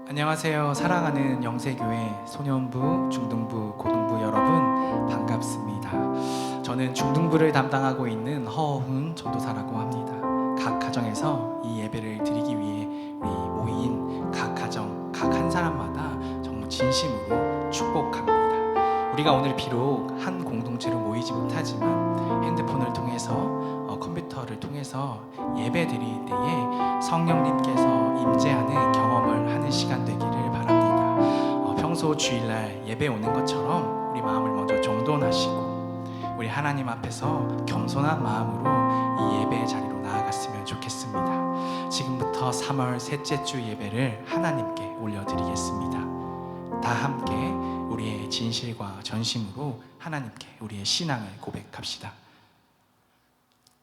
안녕하세요. 사랑하는 영세교회 소년부, 중등부, 고등부 여러분 반갑습니다. 저는 중등부를 담당하고 있는 허훈 전도사라고 합니다. 각 가정에서 이 예배를 드리기 위해 우리 모인 각 가정, 각 한 사람마다 정말 진심으로 축복합니다. 우리가 오늘 비록 한 공동체로 모이지 못하지만 핸드폰을 통해서 컴퓨터를 통해서 예배 드릴 때에 성령님께서 임재하는 경험을 하는 시간 되기를 바랍니다. 평소 주일날 예배 오는 것처럼 우리 마음을 먼저 정돈하시고 우리 하나님 앞에서 겸손한 마음으로 이 예배의 자리로 나아갔으면 좋겠습니다. 지금부터 3월 셋째 주 예배를 하나님께 올려드리겠습니다. 다 함께 우리의 진실과 전심으로 하나님께 우리의 신앙을 고백합시다.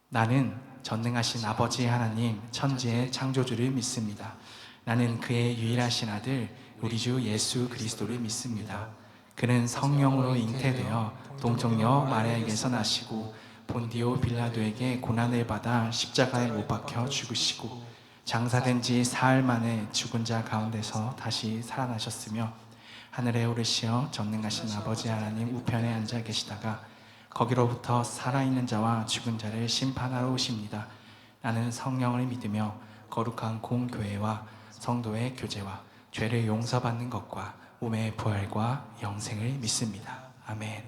나는 전능하신 아버지 하나님 천지의 창조주를 믿습니다. 나는 그의 유일하신 아들 우리 주 예수 그리스도를 믿습니다. 그는 성령으로 잉태되어 동정녀 마리아에게서 나시고 본디오 빌라도에게 고난을 받아 십자가에 못 박혀 죽으시고 장사된 지 사흘 만에 죽은 자 가운데서 다시 살아나셨으며 하늘에 오르시어 전능하신 아버지 하나님 우편에 앉아 계시다가 거기로부터 살아있는 자와 죽은 자를 심판하러 오십니다. 나는 성령을 믿으며 거룩한 공교회와 성도의 교제와 죄를 용서받는 것과 몸의 부활과 영생을 믿습니다. 아멘.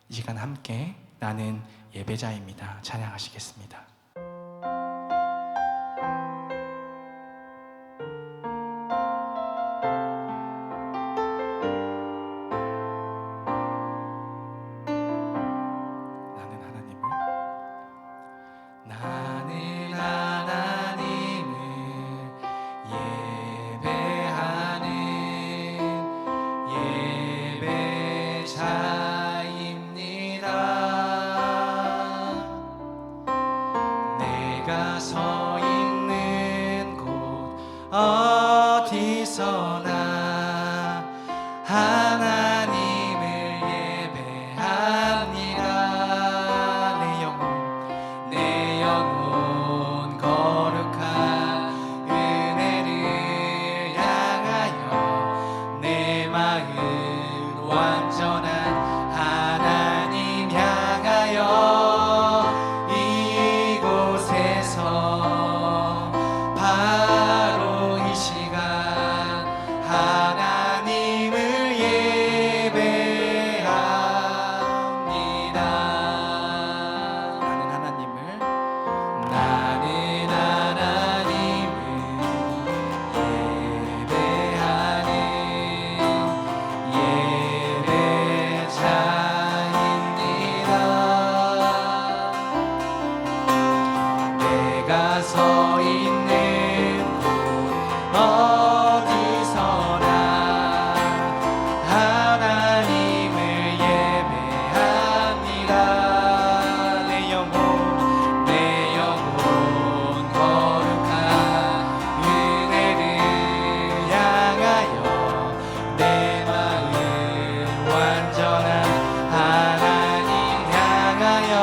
이 시간 함께 나는 예배자입니다. 찬양하시겠습니다. 내가 서 있는 곳 어디서나 하나님을 예배합니다. 내 영혼 거룩한 은혜를 향하여 내 마음 완전한 하나님 향하여 바로 이 시간 하나님을 예배합니다. 나는 하나님을 예배하는 예배자입니다. 내가 서 있는 곳 어디서나 하나님을 예배합니다. 내 영혼 거룩한 은혜를 향하여 내 마음 완전한 하나님 향하여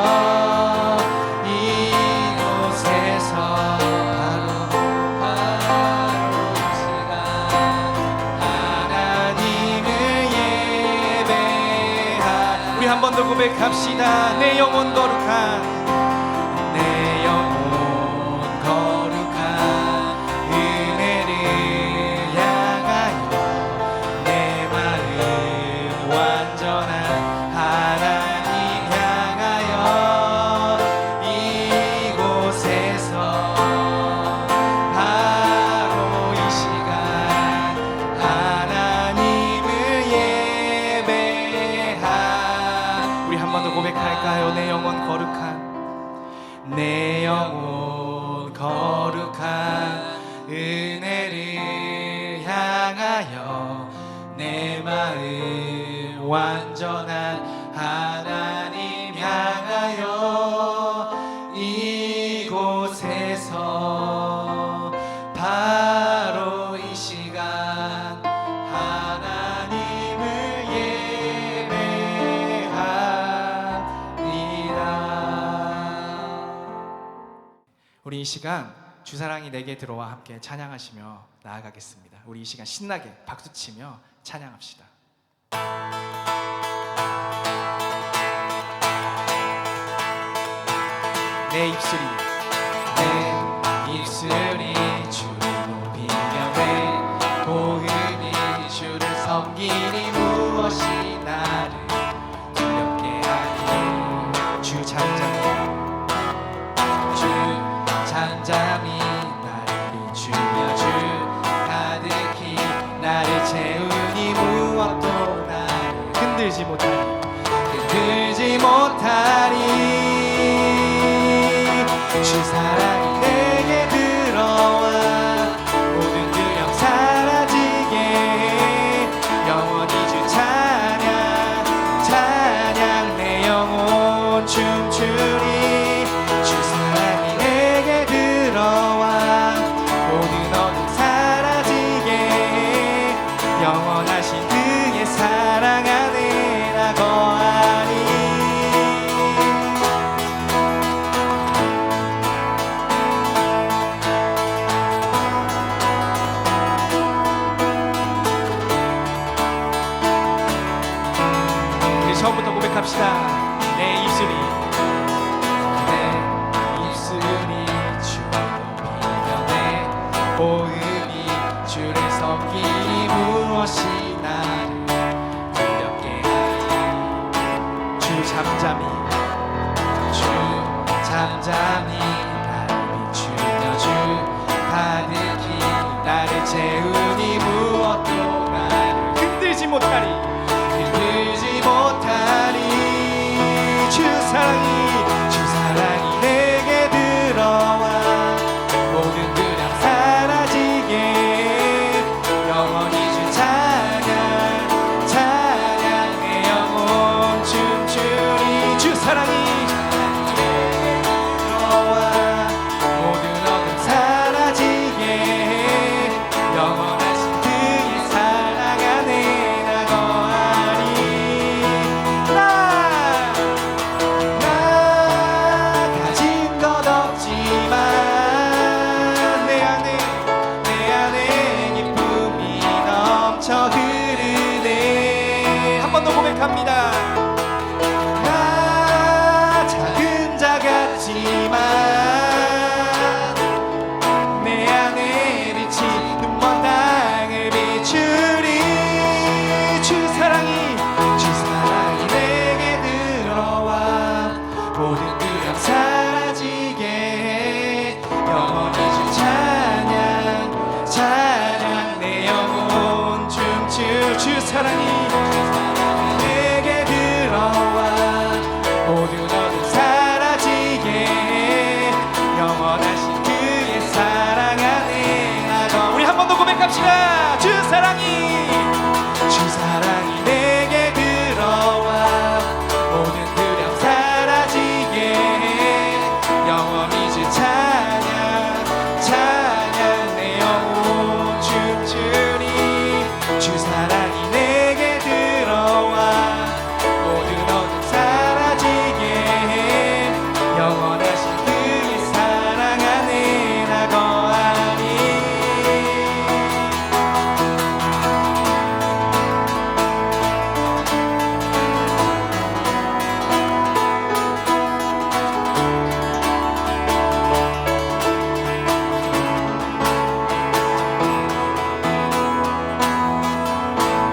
이곳에서 우리 한 번 더 고백합시다. 내 영혼 거룩한 은혜를 향하여 내 마음 완전한 하나님 향하여 이곳에서 바로 이 시간 하나님을 예배하 우리 한 번 더 고백할까요? 내 영혼 거룩한 은혜를 향하여 내 마음 완전한 하나님 향하여 이곳에서 바로 이 시간 하나님을 예배합니다. 우리 이 시간 주사랑이 내게 들어와 함께 찬양하시며 나아가겠습니다. 우리 이 시간 신나게 박수치며 찬양합시다. 내 입술이 주를 높이며 내 고음이 주를 섬기니 무엇이 나를 두렵게 하니 주 잠잠히 나를 비추며 주 가득히 나를 채우니 무엇도 나를 흔들지 못하리 주 사랑이 내게 들어와 모든 두려움 사라지게 영원히 주 찬양 내 영혼 춤추리 주 사랑이 내게 들어와 모든 어둠 사라지게 영원하신 그의 사랑 안에 나 거하리. 처음부터 고백합시다. 내 입술이 주를 높이며 내 고음이 주를 섬기니 무엇이 나를 두렵게 하리 주 잠잠히 나를 비추며 주 가득히 나를 채우니 무엇도 나를 흔들지 못하리 주 사랑이 내게 들어와 모든 두려움 사라지게 영원히 주 찬양 내 영혼 춤추리 주 사랑이 내게 들어와 모든 어둠 사라지게 영원하신 그의 사랑 안에 나 거하리. 고백합니다. 나 작은 자 같지만 내 안에 빛이 눈먼 땅을 비추리 주 사랑이 내게 들어와 모든 두려움 사라지게 영원히 주 찬양 내 영혼 춤추 주 사랑이 모든 어둠 사라지게 영원하신 그의 사랑 안에 나가. 우리 한 번 더 고백합시다. 주 사랑이 내게 들어와 모든 두려움 사라지게 영원히 주 찬양 내 영혼 춤추리 주 사랑이 내게 들어와 모든 어둠 사라지게 영원하신 그의 사랑 안에 나 거하리.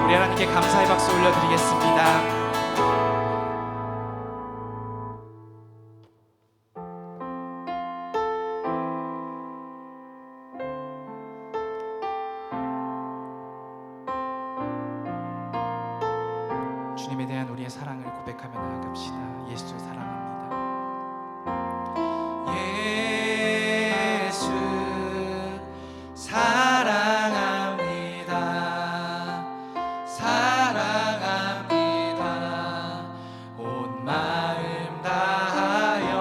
우리 하나님께 감사의 박수 올려드리겠습니다. 주님에 대한 우리의 사랑을 고백하며 나아갑시다. 예수 사랑합니다. 예수 사랑합니다. 사랑합니다. 온 마음 다하여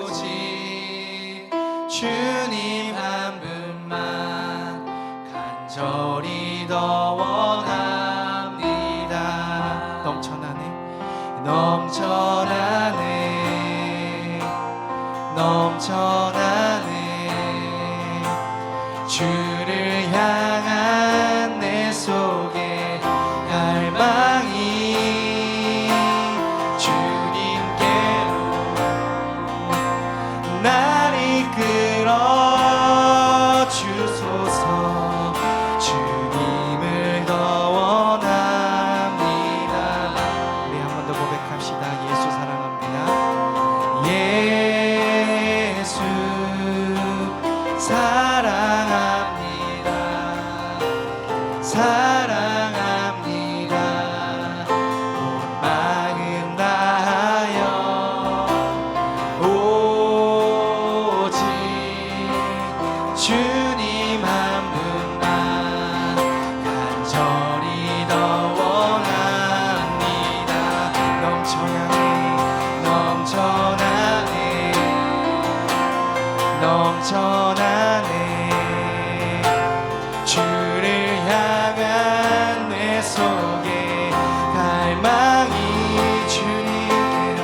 오직 주님 한 분만 간절히 더 원합니다. 넘쳐나네 넘쳐나네. 주를 향한 내 속에 갈망이 주님께로 날 이끌어 주소서. 주님을 더 원합니다. 우리 한 번 더 고백합시다. 예수 사랑합니다. 예수 사랑합니다. 사랑합니다. 온 마음 다하여 오직 주님 한 분만 간절히 더 원합니다. 넘쳐나네 넘쳐나네 넘쳐나네. 주를 향한 내 속에 갈망이 주님께로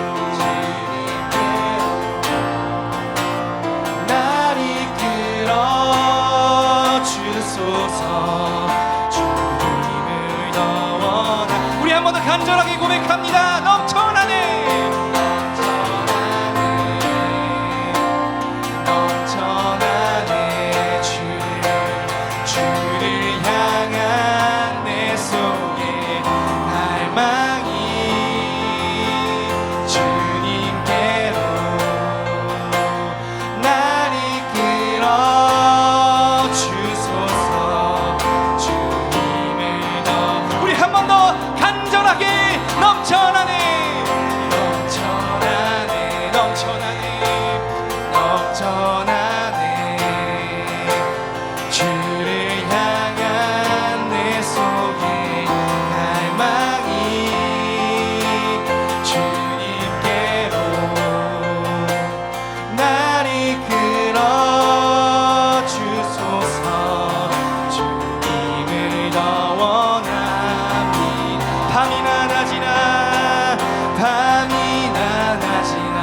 날 이끌어 주소서. 주님을 더 원하. 우리 한 번 더 간절하게 고백합니다. 넘쳐나네 넘쳐나네. 주를 향한 내 속에 갈망이 주님께로 날 이끌어 주소서. 주님을 더. 우리 한 번 더 간절하게 넘쳐나네 넘쳐나네 넘쳐나네 넘쳐나네. 주를 향한 내 속에 갈망이 주님께로 날 이끌어 주소서. 주님을 더 원합니다. 밤이나 낮이나 밤이나 낮이나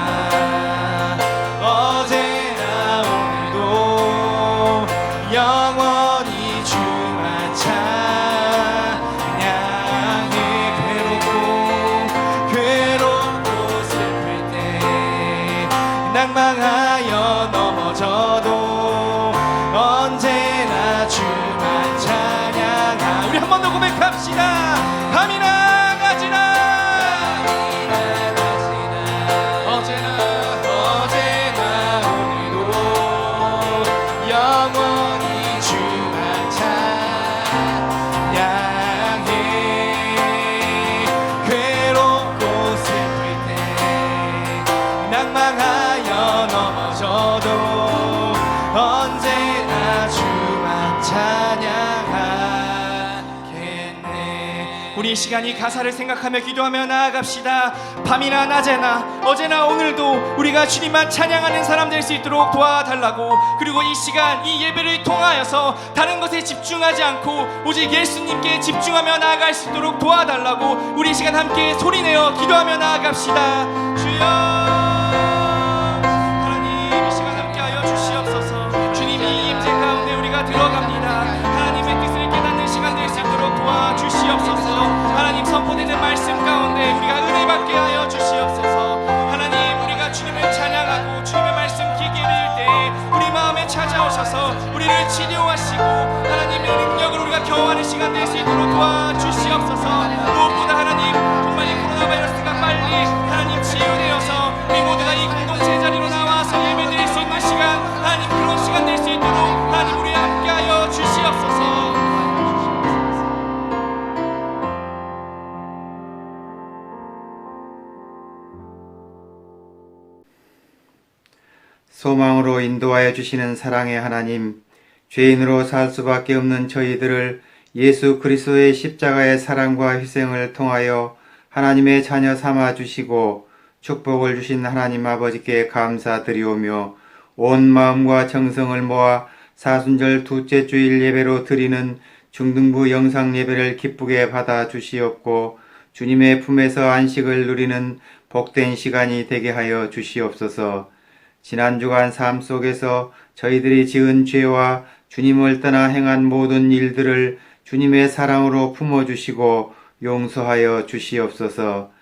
어제나 오늘도 영원히 주만 찬양해. 괴롭고 슬플 때 낭망하여 넘어져도 언제나 주만 찬양하. 우리 한 번 더 고백합시다. 밤이나 낮이나 어제나 오늘도 영원히 주만 찬양해. 괴롭고 슬플 때 낭망하여 넘어져도 언제나 주만 찬양하겠네. 우리 이 시간 이 가사를 생각하며 기도하며 나아갑시다. 밤이나 낮에나 어제나 오늘도 우리가 주님만 찬양하는 사람 될 수 있도록 도와달라고. 그리고 이 시간 이 예배를 통하여서 다른 것에 집중하지 않고 오직 예수님께 집중하며 나아갈 수 있도록 도와달라고. 우리 이 시간 함께 소리내어 기도하며 나아갑시다. 주여 하나님, 이 시간 함께하여 주시옵소서. 주님이 임재 가운데 우리가 들어갑니다. 하나님의 뜻을 깨닫는 시간 될 수 있도록 도와주시옵소서. 하나님, 선포되는 말씀 가운데 우리가 은혜 받게 하여 주시옵소서. 하나님, 우리가 주님을 찬양하고 주님의 말씀 귀 기울일 때 우리 마음에 찾아오셔서 우리를 치료하시고 하나님의 능력을 우리가 경험하는 시간 될 수 있도록 도와주시옵소서. 무엇보다 하나님, 정말 이 코로나 바이러스가 빨리 하나님 치유되어서 우리 모두가 이 공동체 자리로 나와서 예배드릴 수 있는 시간, 하나님 그런 시간 될 수 있도록 하나님 우리 함께하여 주시옵소서. 소망으로 인도하여 주시는 사랑의 하나님, 죄인으로 살 수밖에 없는 저희들을 예수 그리스도의 십자가의 사랑과 희생을 통하여 하나님의 자녀 삼아 주시고 축복을 주신 하나님 아버지께 감사드리오며 온 마음과 정성을 모아 사순절 둘째 주일 예배로 드리는 중등부 영상 예배를 기쁘게 받아 주시옵고 주님의 품에서 안식을 누리는 복된 시간이 되게 하여 주시옵소서. 지난 주간 삶 속에서 저희들이 지은 죄와 주님을 떠나 행한 모든 일들을 주님의 사랑으로 품어주시고 용서하여 주시옵소서.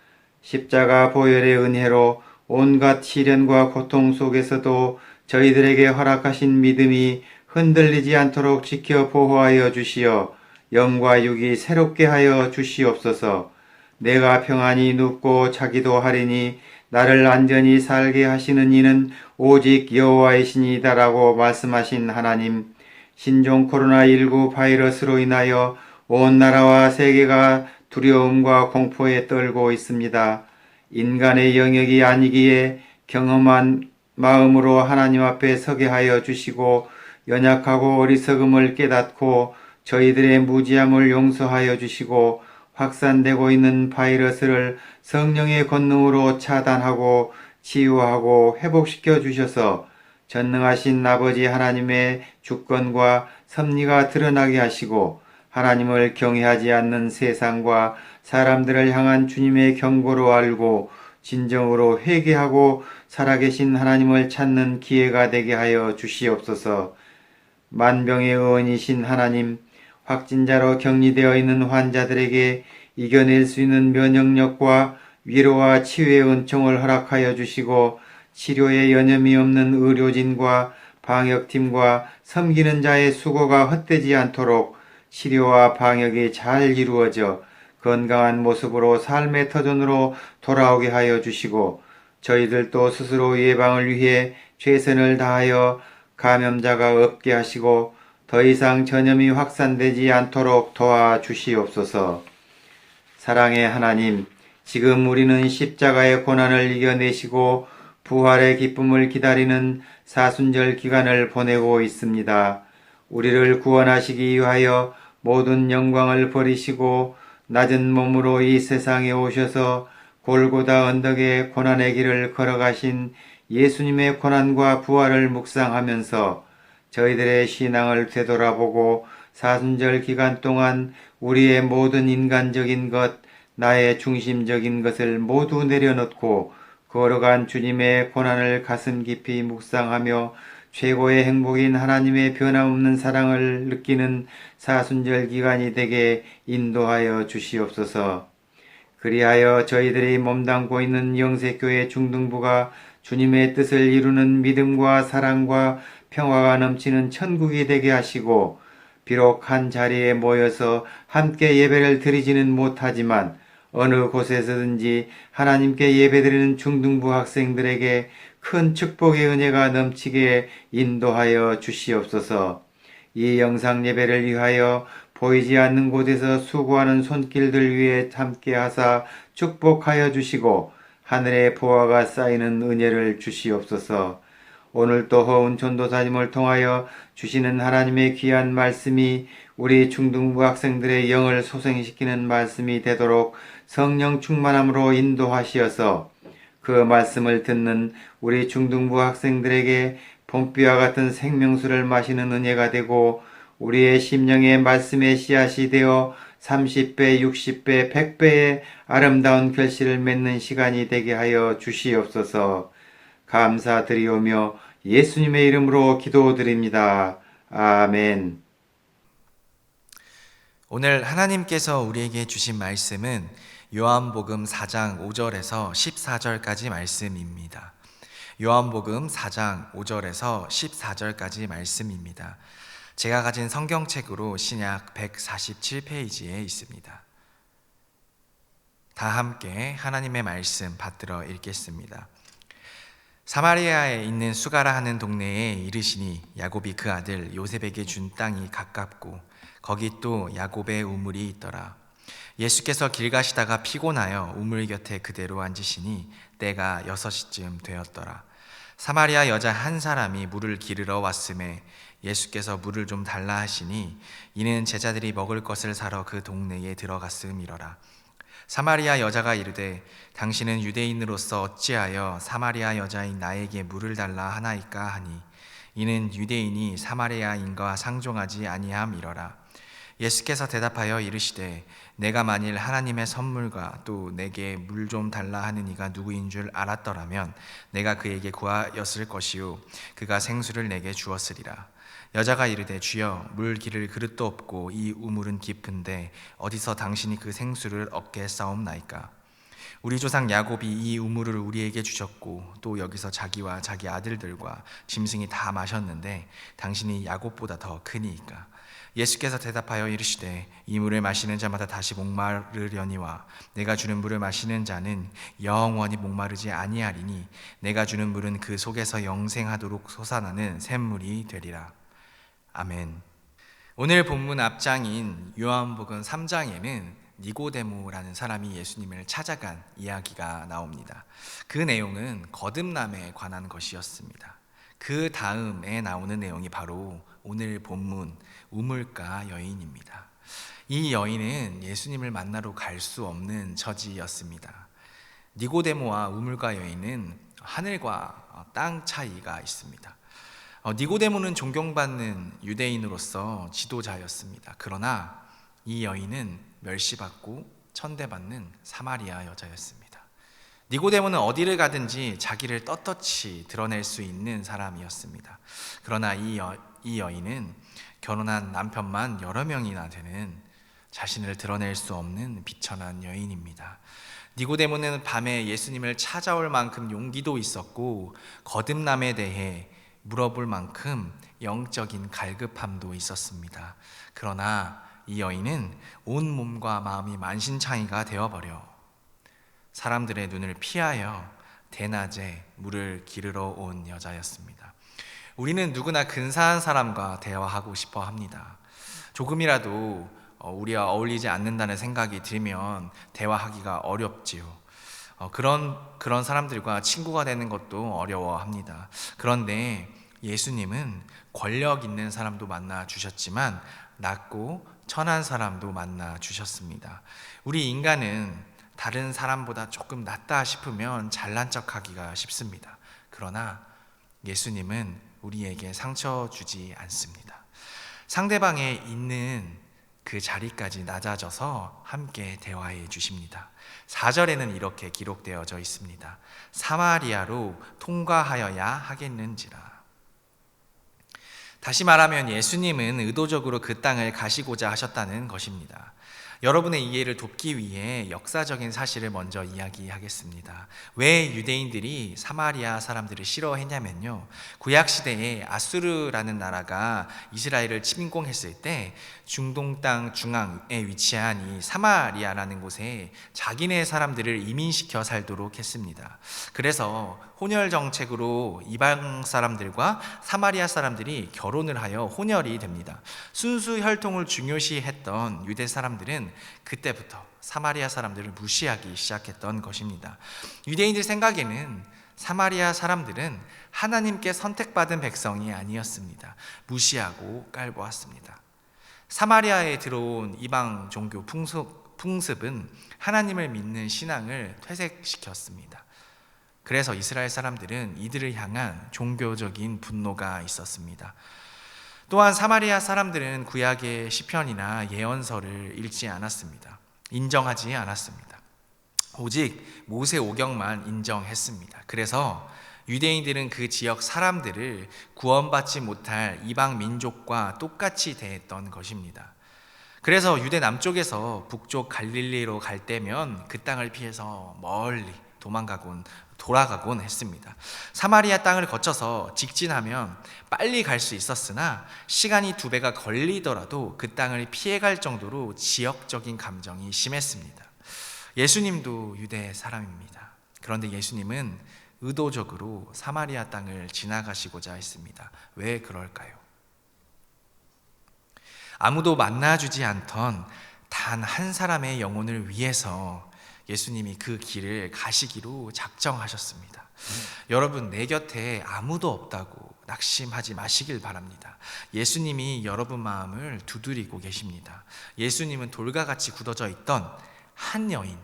십자가 보혈의 은혜로 온갖 시련과 고통 속에서도 저희들에게 허락하신 믿음이 흔들리지 않도록 지켜 보호하여 주시어 영과 육이 새롭게 하여 주시옵소서. 내가 평안히 눕고 자기도 하리니 나를 안전히 살게 하시는 이는 오직 여호와이시니다라고 말씀하신 하나님, 신종 코로나19 바이러스로 인하여 온 나라와 세계가 두려움과 공포에 떨고 있습니다. 인간의 영역이 아니기에 경험한 마음으로 하나님 앞에 서게 하여 주시고 연약하고 어리석음을 깨닫고 저희들의 무지함을 용서하여 주시고 확산되고 있는 바이러스를 성령의 권능으로 차단하고 치유하고 회복시켜 주셔서 전능하신 아버지 하나님의 주권과 섭리가 드러나게 하시고 하나님을 경외하지 않는 세상과 사람들을 향한 주님의 경고로 알고 진정으로 회개하고 살아계신 하나님을 찾는 기회가 되게 하여 주시옵소서. 만병의 의원이신 하나님, 확진자로 격리되어 있는 환자들에게 이겨낼 수 있는 면역력과 위로와 치유의 은총을 허락하여 주시고 치료에 여념이 없는 의료진과 방역팀과 섬기는 자의 수고가 헛되지 않도록 치료와 방역이 잘 이루어져 건강한 모습으로 삶의 터전으로 돌아오게 하여 주시고 저희들도 스스로 예방을 위해 최선을 다하여 감염자가 없게 하시고 더 이상 전염이 확산되지 않도록 도와주시옵소서. 사랑의 하나님, 지금 우리는 십자가의 고난을 이겨내시고 부활의 기쁨을 기다리는 사순절 기간을 보내고 있습니다. 우리를 구원하시기 위하여 모든 영광을 버리시고 낮은 몸으로 이 세상에 오셔서 골고다 언덕의 고난의 길을 걸어가신 예수님의 고난과 부활을 묵상하면서 저희들의 신앙을 되돌아보고 사순절 기간 동안 우리의 모든 인간적인 것, 나의 중심적인 것을 모두 내려놓고 걸어간 주님의 고난을 가슴 깊이 묵상하며 최고의 행복인 하나님의 변함없는 사랑을 느끼는 사순절 기간이 되게 인도하여 주시옵소서. 그리하여 저희들이 몸담고 있는 영세교회 중등부가 주님의 뜻을 이루는 믿음과 사랑과 평화가 넘치는 천국이 되게 하시고 비록 한 자리에 모여서 함께 예배를 드리지는 못하지만 어느 곳에서든지 하나님께 예배드리는 중등부 학생들에게 큰 축복의 은혜가 넘치게 인도하여 주시옵소서. 이 영상 예배를 위하여 보이지 않는 곳에서 수고하는 손길들 위에 함께 하사 축복하여 주시고 하늘의 보화가 쌓이는 은혜를 주시옵소서. 오늘도 허운 전도사님을 통하여 주시는 하나님의 귀한 말씀이 우리 중등부 학생들의 영을 소생시키는 말씀이 되도록 성령 충만함으로 인도하시어서 그 말씀을 듣는 우리 중등부 학생들에게 봄비와 같은 생명수를 마시는 은혜가 되고 우리의 심령의 말씀의 씨앗이 되어 30배, 60배, 100배의 아름다운 결실을 맺는 시간이 되게 하여 주시옵소서. 감사드리오며 예수님의 이름으로 기도드립니다. 아멘. 오늘 하나님께서 우리에게 주신 말씀은 요한복음 4장 5절에서 14절까지 말씀입니다. 요한복음 4장 5절에서 14절까지 말씀입니다. 제가 가진 성경책으로 신약 147페이지에 있습니다. 다 함께 하나님의 말씀 받들어 읽겠습니다. 사마리아에 있는 수가라 하는 동네에 이르시니 야곱이 그 아들 요셉에게 준 땅이 가깝고 거기 또 야곱의 우물이 있더라. 예수께서 길 가시다가 피곤하여 우물 곁에 그대로 앉으시니 때가 6시쯤 되었더라. 사마리아 여자 한 사람이 물을 기르러 왔음에 예수께서 물을 좀 달라 하시니 이는 제자들이 먹을 것을 사러 그 동네에 들어갔음이러라. 사마리아 여자가 이르되 당신은 유대인으로서 어찌하여 사마리아 여자인 나에게 물을 달라 하나이까 하니 이는 유대인이 사마리아인과 상종하지 아니함이러라. 예수께서 대답하여 이르시되 내가 만일 하나님의 선물과 또 내게 물 좀 달라 하는 이가 누구인 줄 알았더라면 내가 그에게 구하였을 것이요 그가 생수를 내게 주었으리라. 여자가 이르되 주여 물 기를 그릇도 없고 이 우물은 깊은데 어디서 당신이 그 생수를 얻게 싸움나이까. 우리 조상 야곱이 이 우물을 우리에게 주셨고 또 여기서 자기와 자기 아들들과 짐승이 다 마셨는데 당신이 야곱보다 더 크니이까. 예수께서 대답하여 이르시되 이 물을 마시는 자마다 다시 목마르려니와 내가 주는 물을 마시는 자는 영원히 목마르지 아니하리니 내가 주는 물은 그 속에서 영생하도록 솟아나는 샘물이 되리라. 아멘. 오늘 본문 앞장인 요한복음 3장에는 니고데모라는 사람이 예수님을 찾아간 이야기가 나옵니다. 그 내용은 거듭남에 관한 것이었습니다. 그 다음에 나오는 내용이 바로 오늘 본문 우물가 여인입니다. 이 여인은 예수님을 만나러 갈 수 없는 처지였습니다. 니고데모와 우물가 여인은 하늘과 땅 차이가 있습니다. 니고데모는 존경받는 유대인으로서 지도자였습니다. 그러나 이 여인은 멸시받고 천대받는 사마리아 여자였습니다. 니고데모는 어디를 가든지 자기를 떳떳이 드러낼 수 있는 사람이었습니다. 그러나 이 여인은 결혼한 남편만 여러 명이나 되는 자신을 드러낼 수 없는 비천한 여인입니다. 니고데모는 밤에 예수님을 찾아올 만큼 용기도 있었고 거듭남에 대해 물어볼 만큼 영적인 갈급함도 있었습니다. 그러나 이 여인은 온 몸과 마음이 만신창이가 되어버려 사람들의 눈을 피하여 대낮에 물을 기르러 온 여자였습니다. 우리는 누구나 근사한 사람과 대화하고 싶어 합니다. 조금이라도 우리와 어울리지 않는다는 생각이 들면 대화하기가 어렵지요. 그런 사람들과 친구가 되는 것도 어려워합니다. 그런데 예수님은 권력 있는 사람도 만나 주셨지만 낮고 천한 사람도 만나 주셨습니다. 우리 인간은 다른 사람보다 조금 낫다 싶으면 잘난 척하기가 쉽습니다. 그러나 예수님은 우리에게 상처 주지 않습니다. 상대방에 있는 그 자리까지 낮아져서 함께 대화해 주십니다. 4절에는 이렇게 기록되어져 있습니다. 사마리아로 통과하여야 하겠는지라. 다시 말하면 예수님은 의도적으로 그 땅을 가시고자 하셨다는 것입니다. 여러분의 이해를 돕기 위해 역사적인 사실을 먼저 이야기하겠습니다. 왜 유대인들이 사마리아 사람들을 싫어했냐면요, 구약시대에 아수르라는 나라가 이스라엘을 침공했을 때 중동 땅 중앙에 위치한 이 사마리아라는 곳에 자기네 사람들을 이민시켜 살도록 했습니다. 그래서 혼혈 정책으로 이방 사람들과 사마리아 사람들이 결혼을 하여 혼혈이 됩니다. 순수 혈통을 중요시했던 유대 사람들은 그때부터 사마리아 사람들을 무시하기 시작했던 것입니다. 유대인들 생각에는 사마리아 사람들은 하나님께 선택받은 백성이 아니었습니다. 무시하고 깔보았습니다. 사마리아에 들어온 이방 종교 풍습은 하나님을 믿는 신앙을 퇴색시켰습니다. 그래서 이스라엘 사람들은 이들을 향한 종교적인 분노가 있었습니다. 또한 사마리아 사람들은 구약의 시편이나 예언서를 읽지 않았습니다. 인정하지 않았습니다. 오직 모세오경만 인정했습니다. 그래서 유대인들은 그 지역 사람들을 구원받지 못할 이방 민족과 똑같이 대했던 것입니다. 그래서 유대 남쪽에서 북쪽 갈릴리로 갈 때면 그 땅을 피해서 멀리 돌아가곤 했습니다. 사마리아 땅을 거쳐서 직진하면 빨리 갈 수 있었으나 시간이 2배가 걸리더라도 그 땅을 피해갈 정도로 지역적인 감정이 심했습니다. 예수님도 유대 사람입니다. 그런데 예수님은 의도적으로 사마리아 땅을 지나가시고자 했습니다. 왜 그럴까요? 아무도 만나주지 않던 단 한 사람의 영혼을 위해서 예수님이 그 길을 가시기로 작정하셨습니다. 여러분, 내 곁에 아무도 없다고 낙심하지 마시길 바랍니다. 예수님이 여러분 마음을 두드리고 계십니다. 예수님은 돌과 같이 굳어져 있던 한 여인,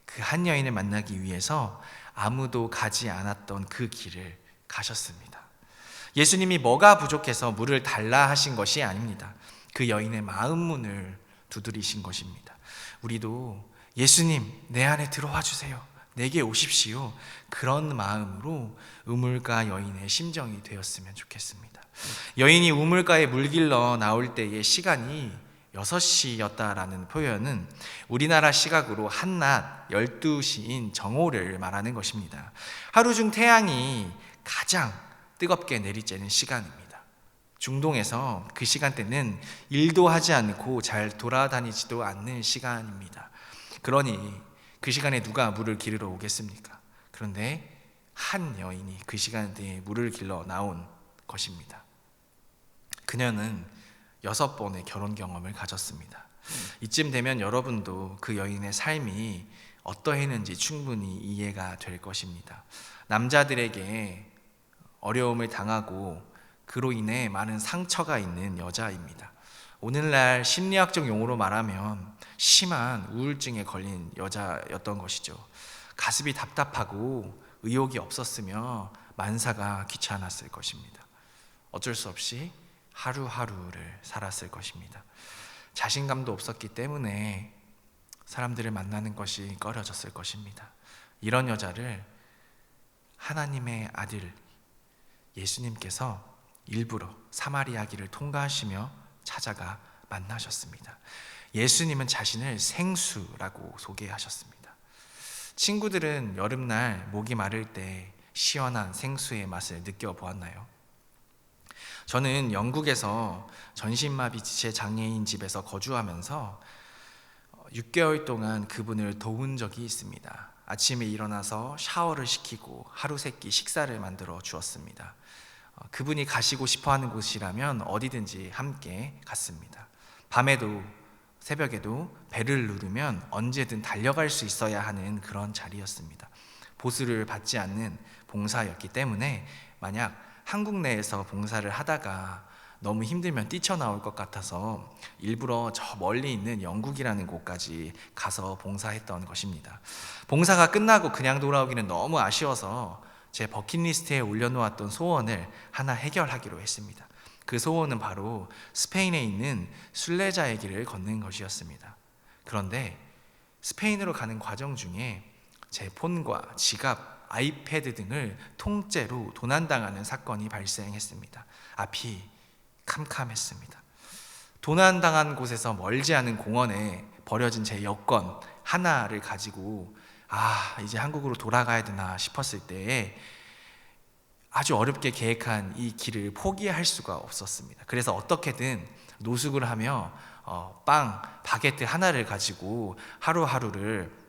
그 한 여인을 만나기 위해서 아무도 가지 않았던 그 길을 가셨습니다. 예수님이 뭐가 부족해서 물을 달라 하신 것이 아닙니다. 그 여인의 마음 문을 두드리신 것입니다. 우리도 예수님, 내 안에 들어와 주세요, 내게 오십시오, 그런 마음으로 우물가 여인의 심정이 되었으면 좋겠습니다. 여인이 우물가에 물길러 나올 때의 시간이 6시였다라는 표현은 우리나라 시각으로 한낮 12시인 정오를 말하는 것입니다. 하루 중 태양이 가장 뜨겁게 내리쬐는 시간입니다. 중동에서 그 시간대는 일도 하지 않고 잘 돌아다니지도 않는 시간입니다. 그러니 그 시간에 누가 물을 기르러 오겠습니까? 그런데 한 여인이 그 시간대에 물을 길러 나온 것입니다. 그녀는 6번의 결혼 경험을 가졌습니다. 이쯤 되면 여러분도 그 여인의 삶이 어떠했는지 충분히 이해가 될 것입니다. 남자들에게 어려움을 당하고 그로 인해 많은 상처가 있는 여자입니다. 오늘날 심리학적 용어로 말하면 심한 우울증에 걸린 여자였던 것이죠. 가슴이 답답하고 의욕이 없었으며 만사가 귀찮았을 것입니다. 어쩔 수 없이 하루하루를 살았을 것입니다. 자신감도 없었기 때문에 사람들을 만나는 것이 꺼려졌을 것입니다. 이런 여자를 하나님의 아들 예수님께서 일부러 사마리아 길을 통과하시며 찾아가 만나셨습니다. 예수님은 자신을 생수라고 소개하셨습니다. 친구들은 여름날 목이 마를 때 시원한 생수의 맛을 느껴보았나요? 저는 영국에서 전신마비 지체 장애인 집에서 거주하면서 6개월 동안 그분을 도운 적이 있습니다. 아침에 일어나서 샤워를 시키고 하루 세끼 식사를 만들어 주었습니다. 그분이 가시고 싶어하는 곳이라면 어디든지 함께 갔습니다. 밤에도 새벽에도 배를 누르면 언제든 달려갈 수 있어야 하는 그런 자리였습니다. 보수를 받지 않는 봉사였기 때문에 만약 한국 내에서 봉사를 하다가 너무 힘들면 뛰쳐나올 것 같아서 일부러 저 멀리 있는 영국이라는 곳까지 가서 봉사했던 것입니다. 봉사가 끝나고 그냥 돌아오기는 너무 아쉬워서 제 버킷리스트에 올려놓았던 소원을 하나 해결하기로 했습니다. 그 소원은 바로 스페인에 있는 순례자의 길을 걷는 것이었습니다. 그런데 스페인으로 가는 과정 중에 제 폰과 지갑, 아이패드 등을 통째로 도난당하는 사건이 발생했습니다. 앞이 캄캄했습니다. 도난당한 곳에서 멀지 않은 공원에 버려진 제 여권 하나를 가지고 이제 한국으로 돌아가야 되나 싶었을 때에 아주 어렵게 계획한 이 길을 포기할 수가 없었습니다. 그래서 어떻게든 노숙을 하며 바게트 하나를 가지고 하루하루를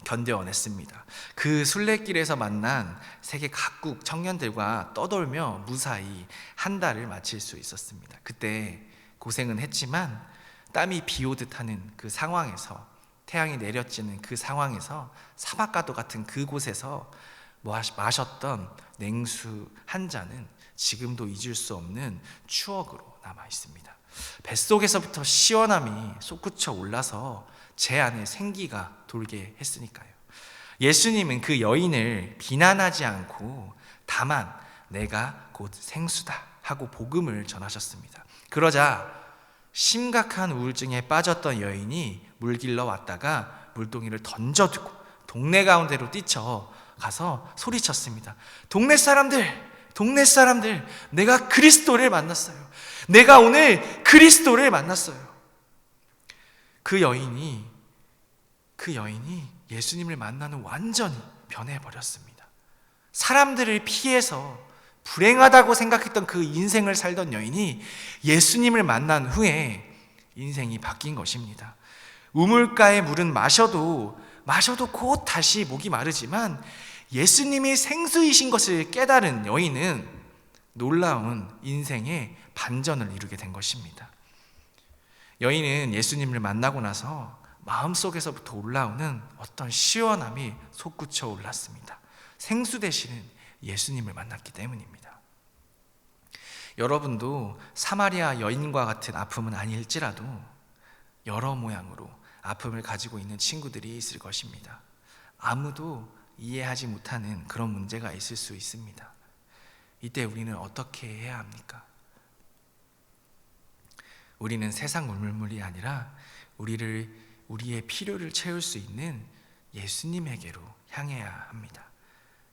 견뎌냈습니다. 그 순례길에서 만난 세계 각국 청년들과 떠돌며 무사히 한 달을 마칠 수 있었습니다. 그때 고생은 했지만 땀이 비 오듯 하는 그 상황에서, 태양이 내려지는 그 상황에서, 사막과도 같은 그곳에서 마셨던 냉수 한 잔은 지금도 잊을 수 없는 추억으로 남아 있습니다. 뱃속에서부터 시원함이 솟구쳐 올라서 제 안에 생기가 돌게 했으니까요. 예수님은 그 여인을 비난하지 않고 다만 내가 곧 생수다 하고 복음을 전하셨습니다. 그러자 심각한 우울증에 빠졌던 여인이 물길러 왔다가 물동이를 던져두고 동네 가운데로 뛰쳐가서 소리쳤습니다. 동네 사람들, 내가 그리스도를 만났어요. 내가 오늘 그리스도를 만났어요. 그 여인이 예수님을 만나는 완전히 변해버렸습니다. 사람들을 피해서 불행하다고 생각했던 그 인생을 살던 여인이 예수님을 만난 후에 인생이 바뀐 것입니다. 우물가의 물은 마셔도 곧 다시 목이 마르지만 예수님이 생수이신 것을 깨달은 여인은 놀라운 인생의 반전을 이루게 된 것입니다. 여인은 예수님을 만나고 나서 마음속에서부터 올라오는 어떤 시원함이 솟구쳐 올랐습니다. 생수 대신은 예수님을 만났기 때문입니다. 여러분도 사마리아 여인과 같은 아픔은 아닐지라도 여러 모양으로 아픔을 가지고 있는 친구들이 있을 것입니다. 아무도 이해하지 못하는 그런 문제가 있을 수 있습니다. 이때 우리는 어떻게 해야 합니까? 우리는 세상 물물이 아니라 우리의 필요를 채울 수 있는 예수님에게로 향해야 합니다.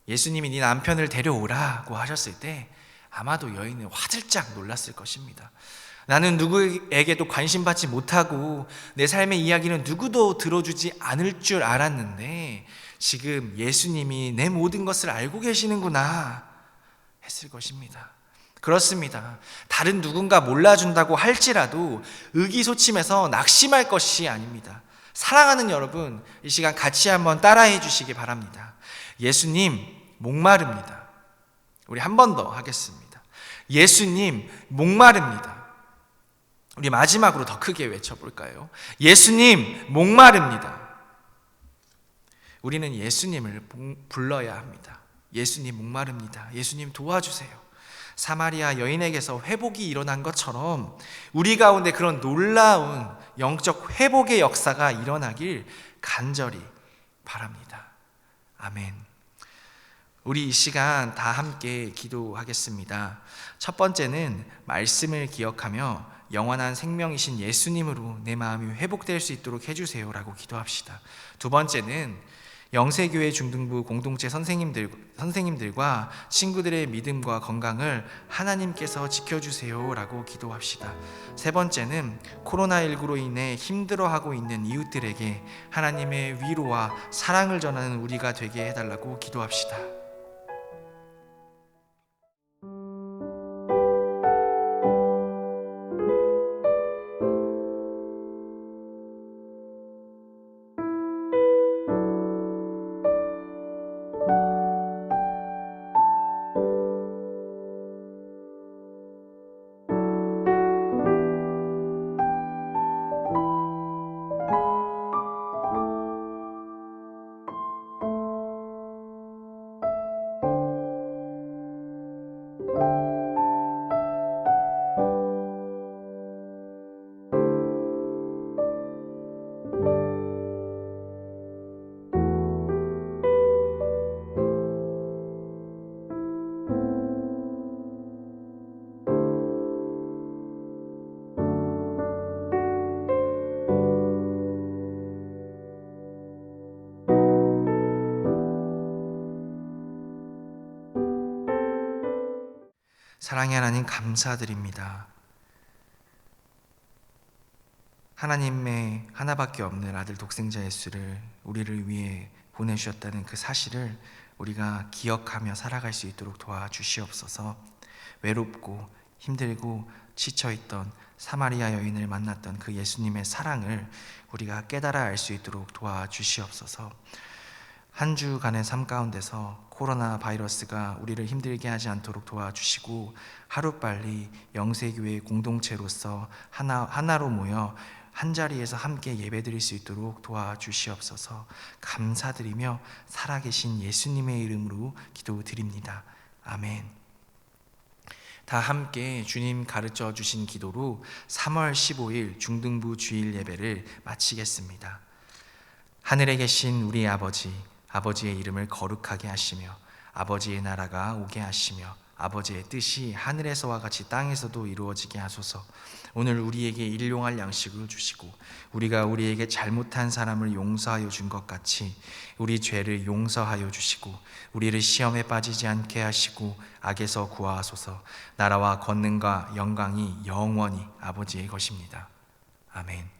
예수님이 네 남편을 데려오라고 하셨을 때 아마도 여인은 화들짝 놀랐을 것입니다. 나는 누구에게도 관심받지 못하고 내 삶의 이야기는 누구도 들어주지 않을 줄 알았는데 지금 예수님이 내 모든 것을 알고 계시는구나 했을 것입니다. 그렇습니다. 다른 누군가 몰라준다고 할지라도 의기소침해서 낙심할 것이 아닙니다. 사랑하는 여러분, 이 시간 같이 한번 따라해 주시기 바랍니다. 예수님 목마릅니다. 우리 한 번 더 하겠습니다. 예수님 목마릅니다. 우리 마지막으로 더 크게 외쳐볼까요? 예수님 목마릅니다. 우리는 예수님을 불러야 합니다. 예수님 목마릅니다. 예수님 도와주세요. 사마리아 여인에게서 회복이 일어난 것처럼 우리 가운데 그런 놀라운 영적 회복의 역사가 일어나길 간절히 바랍니다. 아멘. 우리 이 시간 다 함께 기도하겠습니다. 첫 번째는 말씀을 기억하며 영원한 생명이신 예수님으로 내 마음이 회복될 수 있도록 해주세요라고 기도합시다. 두 번째는 영세교회 중등부 공동체 선생님들과 친구들의 믿음과 건강을 하나님께서 지켜주세요라고 기도합시다. 세 번째는 코로나19로 인해 힘들어하고 있는 이웃들에게 하나님의 위로와 사랑을 전하는 우리가 되게 해달라고 기도합시다. 사랑의 하나님 감사드립니다. 하나님의 하나밖에 없는 아들 독생자 예수를 우리를 위해 보내주셨다는 그 사실을 우리가 기억하며 살아갈 수 있도록 도와주시옵소서. 외롭고 힘들고 지쳐있던 사마리아 여인을 만났던 그 예수님의 사랑을 우리가 깨달아 알 수 있도록 도와주시옵소서. 한 주간의 삶 가운데서 코로나 바이러스가 우리를 힘들게 하지 않도록 도와주시고 하루빨리 영세교회 공동체로서 하나로 모여 한자리에서 함께 예배드릴 수 있도록 도와주시옵소서. 감사드리며 살아계신 예수님의 이름으로 기도드립니다. 아멘. 다 함께 주님 가르쳐 주신 기도로 3월 15일 중등부 주일 예배를 마치겠습니다. 하늘에 계신 우리 아버지의 이름을 거룩하게 하시며 아버지의 나라가 오게 하시며 아버지의 뜻이 하늘에서와 같이 땅에서도 이루어지게 하소서. 오늘 우리에게 일용할 양식을 주시고 우리가 우리에게 잘못한 사람을 용서하여 준 것 같이 우리 죄를 용서하여 주시고 우리를 시험에 빠지지 않게 하시고 악에서 구하소서. 나라와 권능과 영광이 영원히 아버지의 것입니다. 아멘.